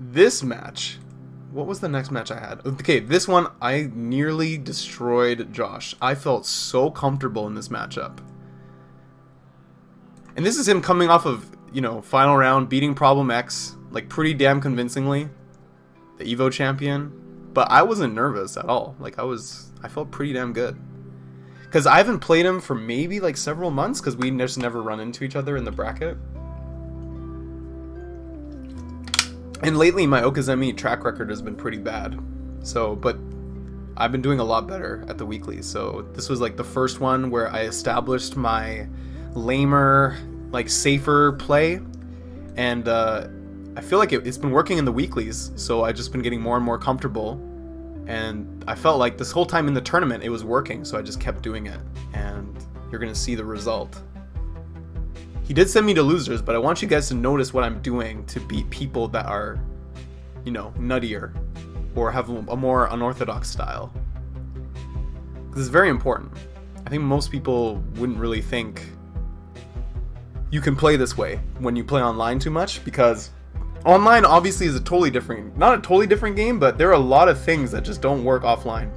This match, what was the next match I had? Okay, this one, I nearly destroyed Josh. I felt so comfortable in this matchup. And this is him coming off of, you know, final round, beating Problem X, like, pretty damn convincingly. The Evo champion. But I wasn't nervous at all. Like, I felt pretty damn good. Because I haven't played him for maybe, like, several months, because we just never run into each other in the bracket. And lately, my Okizeme track record has been pretty bad. So, but I've been doing a lot better at the weekly. So this was like the first one where I established my lamer, like safer play. And I feel like it's been working in the weeklies. So I've just been getting more and more comfortable. And I felt like this whole time in the tournament, it was working. So I just kept doing it. And you're going to see the result. He did send me to losers, but I want you guys to notice what I'm doing to beat people that are, you know, nuttier or have a more unorthodox style. This is very important. I think most people wouldn't really think you can play this way when you play online too much, because online obviously is a totally different, not a totally different game, but there are a lot of things that just don't work offline.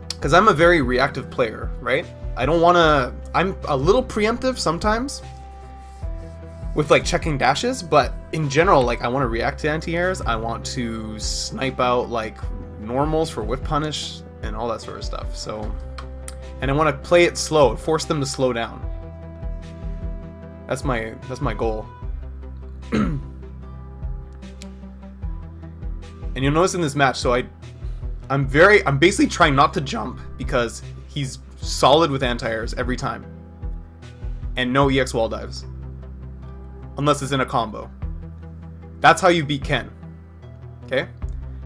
Because I'm a very reactive player, right? I don't want to... I'm a little preemptive sometimes with like checking dashes, but in general, like I want to react to anti-airs. I want to snipe out like normals for whiff punish and all that sort of stuff. So, and I want to play it slow, force them to slow down. That's my goal. And you'll notice in this match, so I'm basically trying not to jump because he's solid with anti-airs every time. And no EX wall dives. Unless it's in a combo. That's how you beat Ken. Okay?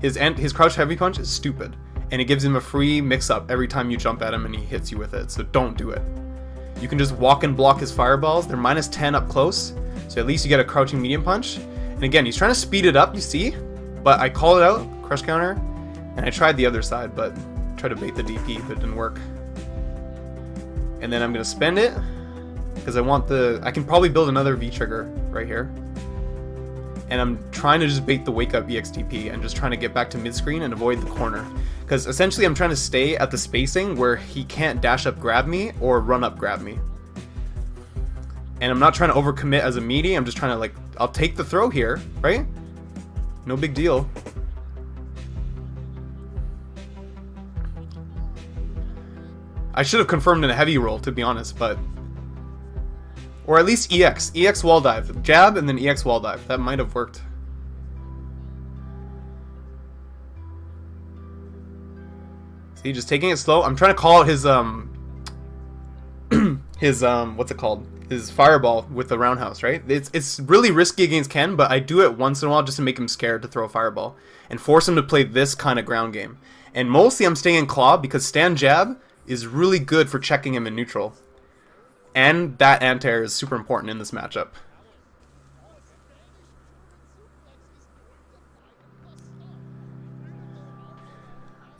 His crouch heavy punch is stupid. And it gives him a free mix-up every time you jump at him and he hits you with it. So don't do it. You can just walk and block his fireballs. They're minus 10 up close. So at least you get a crouching medium punch. And again, he's trying to speed it up, you see? But I called it out, crush counter. And I tried the other side, but tried to bait the DP, but it didn't work. And then I'm going to spend it, because I can probably build another V-trigger right here. And I'm trying to just bait the wake up EXTP and just trying to get back to mid-screen and avoid the corner. Because essentially I'm trying to stay at the spacing where he can't dash up grab me or run up grab me. And I'm not trying to overcommit as a meaty, I'm just trying to like, I'll take the throw here, right? No big deal. I should have confirmed in a heavy roll, to be honest, but... Or at least EX. EX wall dive. Jab and then EX wall dive. That might have worked. See, just taking it slow. I'm trying to call out his, what's it called? His fireball with the roundhouse, right? It's really risky against Ken, but I do it once in a while just to make him scared to throw a fireball. And force him to play this kind of ground game. And mostly I'm staying in claw because stand jab is really good for checking him in neutral. And that anti-air is super important in this matchup.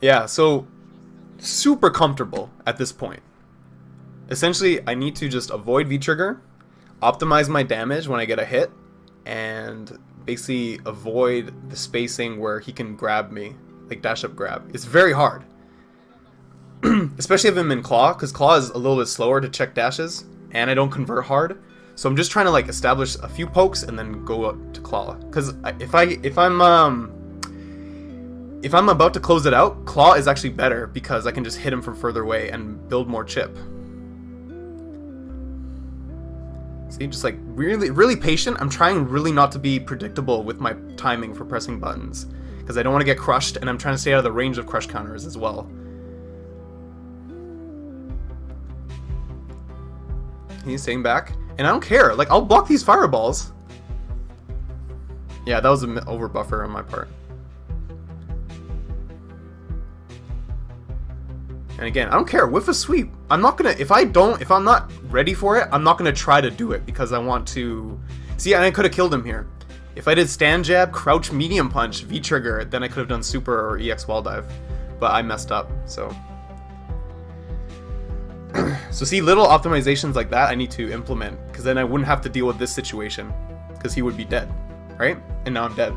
Yeah, so super comfortable at this point. Essentially, I need to just avoid V-trigger, optimize my damage when I get a hit, and basically avoid the spacing where he can grab me, like dash up grab. It's very hard. Especially if I'm in claw, because claw is a little bit slower to check dashes, and I don't convert hard. So I'm just trying to like establish a few pokes and then go up to claw. Because if I'm about to close it out, claw is actually better because I can just hit him from further away and build more chip. See, just like really patient. I'm trying really not to be predictable with my timing for pressing buttons because I don't want to get crushed, and I'm trying to stay out of the range of crush counters as well. He's staying back, and I don't care. Like, I'll block these fireballs. Yeah, that was an over buffer on my part. And again, I don't care. Whiff a sweep. I'm not gonna. If I'm not ready for it, I'm not gonna try to do it because I want to. See, I could have killed him here. If I did stand jab, crouch, medium punch, V trigger, then I could have done super or EX wall dive. But I messed up. So see, little optimizations like that I need to implement, because then I wouldn't have to deal with this situation, because he would be dead, right? And now I'm dead.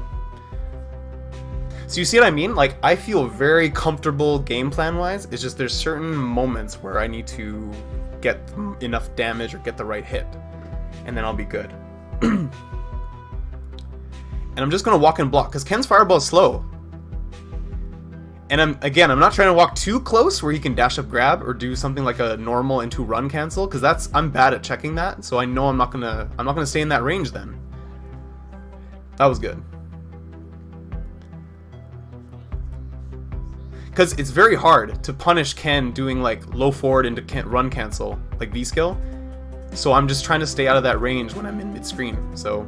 So you see what I mean? Like, I feel very comfortable game plan wise. It's just there's certain moments where I need to get enough damage or get the right hit, and then I'll be good. And I'm just gonna walk and block because Ken's fireball is slow. And I'm not trying to walk too close where he can dash up grab or do something like a normal into run cancel, because I'm bad at checking that. So I know I'm not gonna stay in that range then. That was good. Because it's very hard to punish Ken doing like low forward into run cancel, like V skill. So I'm just trying to stay out of that range when I'm in mid screen. So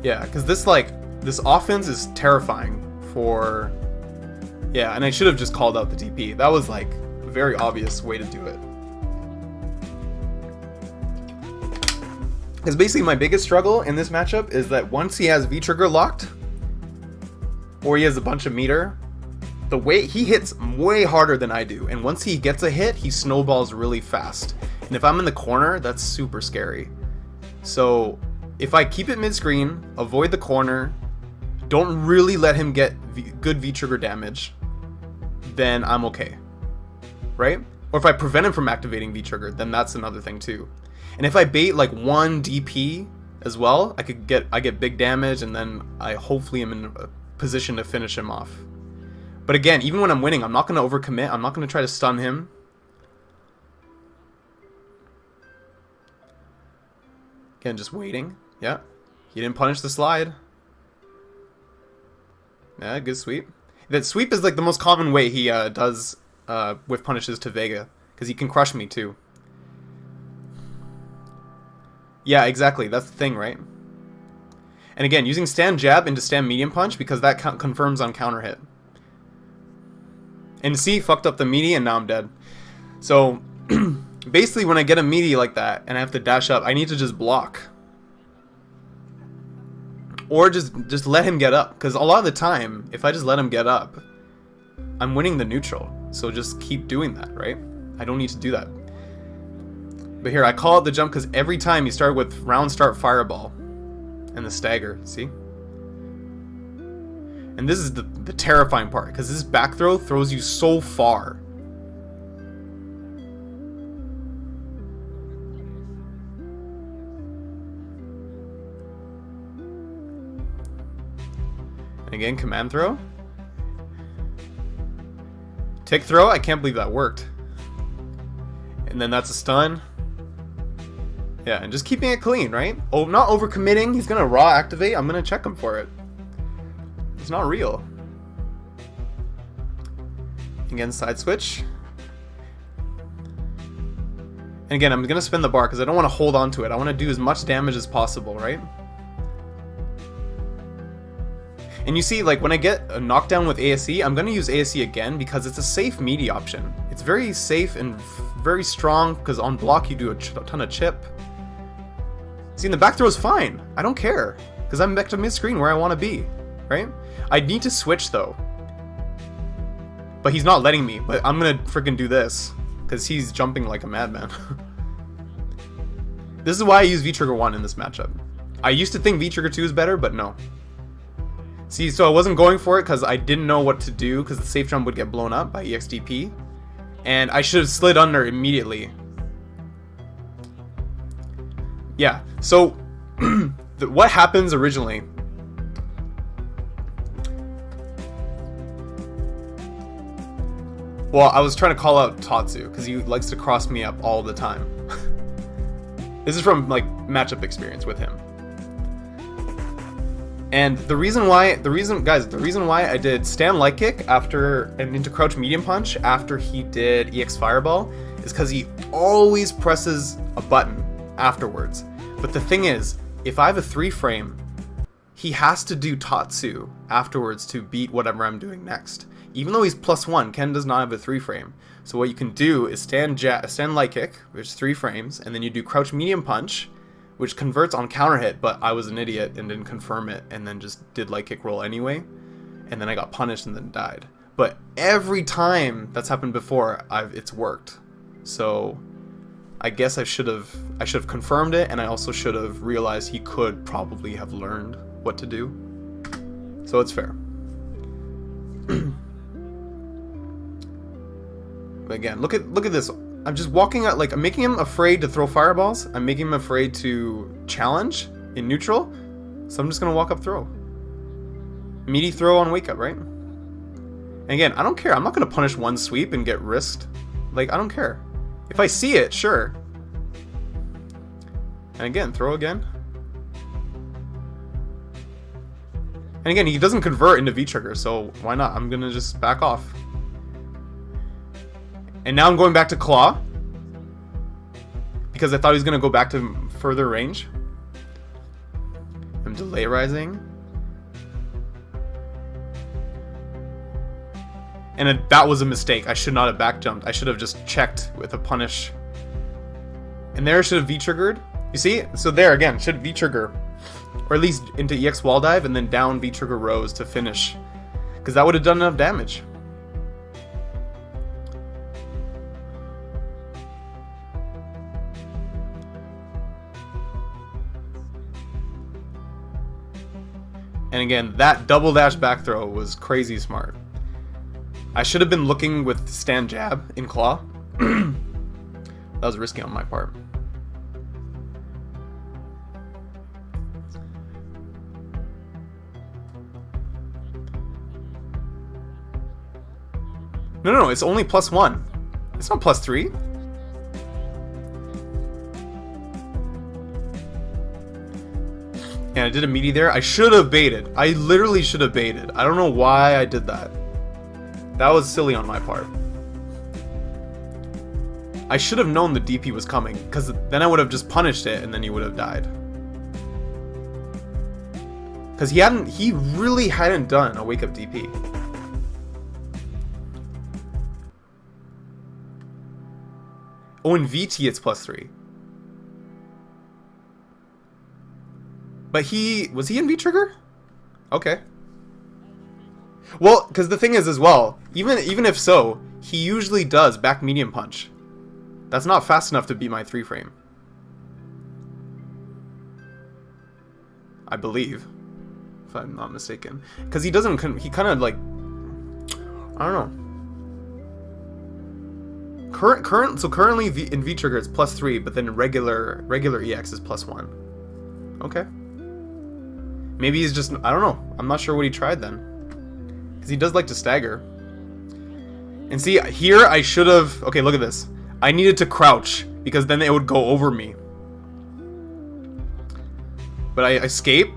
yeah, because this offense is terrifying for, yeah, and I should have just called out the DP. That was like a very obvious way to do it. Because basically my biggest struggle in this matchup is that once he has V-trigger locked, or he has a bunch of meter, the way he hits way harder than I do, and once he gets a hit, he snowballs really fast. And if I'm in the corner, that's super scary. So if I keep it mid-screen, avoid the corner, don't really let him get good V-trigger damage, then I'm okay, right? Or if I prevent him from activating V-trigger, then that's another thing too. And if I bait like one DP as well, I get big damage, and then I hopefully am in a position to finish him off. But again, even when I'm winning, I'm not going to overcommit. I'm not going to try to stun him. Again, just waiting. Yeah, he didn't punish the slide. Yeah, good sweep. That sweep is like the most common way he does with punishes to Vega, because he can crush me too. Yeah, exactly. That's the thing, right? And again, using stand jab into stand medium punch, because that confirms on counter hit. And see, fucked up the meaty, and now I'm dead. So basically, when I get a meaty like that and I have to dash up, I need to just block, or just let him get up. Because a lot of the time, if I just let him get up, I'm winning the neutral. So just keep doing that, right? I don't need to do that. But here, I call out the jump because every time you start with round start fireball and the stagger, see? And this is the terrifying part, because this back throw throws you so far. And again, command throw. Tick throw, I can't believe that worked. And then that's a stun. Yeah, and just keeping it clean, right? Oh, not overcommitting. He's gonna raw activate. I'm gonna check him for it. It's not real. Again, side switch. And again, I'm gonna spin the bar because I don't want to hold on to it. I want to do as much damage as possible, right? And you see, like, when I get a knockdown with ASE, I'm gonna use ASE again because it's a safe meaty option. It's very safe and very strong because on block you do a ton of chip. See, and the back throw is fine. I don't care, because I'm back to mid-screen where I want to be, right? I need to switch, though. But he's not letting me, but I'm going to freaking do this, because he's jumping like a madman. This is why I use V-Trigger 1 in this matchup. I used to think V-Trigger 2 is better, but no. See, so I wasn't going for it because I didn't know what to do, because the safe jump would get blown up by EXDP. And I should have slid under immediately. Yeah, so what happens originally? Well, I was trying to call out Tatsu because he likes to cross me up all the time. This is from like matchup experience with him. And the reason why I did stand light kick after and into crouch medium punch after he did EX fireball is because he always presses a button afterwards. But the thing is, if I have a 3-frame, he has to do Tatsu afterwards to beat whatever I'm doing next. Even though he's +1, Ken does not have a 3-frame. So what you can do is stand light kick, which is 3 frames, and then you do crouch medium punch, which converts on counter hit, but I was an idiot and didn't confirm it, and then just did light kick roll anyway, and then I got punished and then died. But every time that's happened before, it's worked. So I guess I should have confirmed it, and I also should have realized he could probably have learned what to do. So it's fair. Again, look at this. I'm just walking out, like, I'm making him afraid to throw fireballs. I'm making him afraid to challenge in neutral. So I'm just gonna walk up throw. Meaty throw on wake up, right? And again, I don't care. I'm not gonna punish one sweep and get risked. Like, I don't care. If I see it, sure. And again, throw again. And again, he doesn't convert into V-trigger, so why not? I'm gonna just back off. And now I'm going back to claw. Because I thought he was gonna go back to further range. I'm delay rising. And that was a mistake. I should not have back jumped. I should have just checked with a punish. And there should have V-triggered. You see? So there again, should V-trigger. Or at least into EX wall dive and then down V-trigger rows to finish. Because that would have done enough damage. And again, that double dash back throw was crazy smart. I should have been looking with stand jab in claw. That was risky on my part. No, it's only +1. It's not +3. And I did a meaty there. I should have baited. I literally should have baited. I don't know why I did that. That was silly on my part. I should have known the DP was coming, because then I would have just punished it and then he would have died. Because he really hadn't done a wake up DP. Oh, in VT it's +3. But was he in V-trigger? Okay. Well, because the thing is as well, even if so, he usually does back medium punch. That's not fast enough to beat my 3-frame. I believe, if I'm not mistaken. Because he doesn't, he kind of like, I don't know. So currently in V-trigger it's +3, but then regular EX is +1. Okay. Maybe he's just, I don't know. I'm not sure what he tried then. Because he does like to stagger. And see, here I should have... Okay, look at this. I needed to crouch, because then it would go over me. But I escape.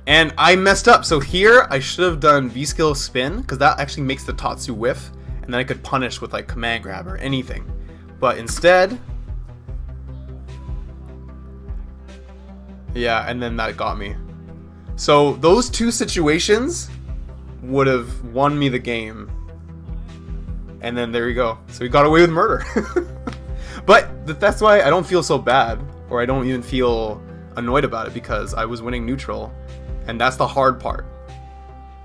And I messed up. So here, I should have done V-skill spin, because that actually makes the Tatsu whiff. And then I could punish with like command grab or anything. But instead... Yeah, and then that got me. So those two situations would have won me the game. And then there you go. So he got away with murder. But that's why I don't feel so bad. Or I don't even feel annoyed about it, because I was winning neutral. And that's the hard part.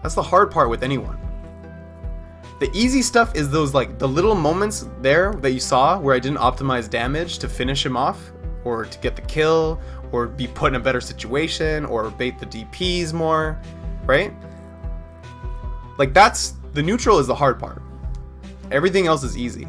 That's the hard part with anyone. The easy stuff is those, like, the little moments there that you saw where I didn't optimize damage to finish him off. Or to get the kill. Or be put in a better situation, or bait the DPs more, right? Like, the neutral is the hard part. Everything else is easy.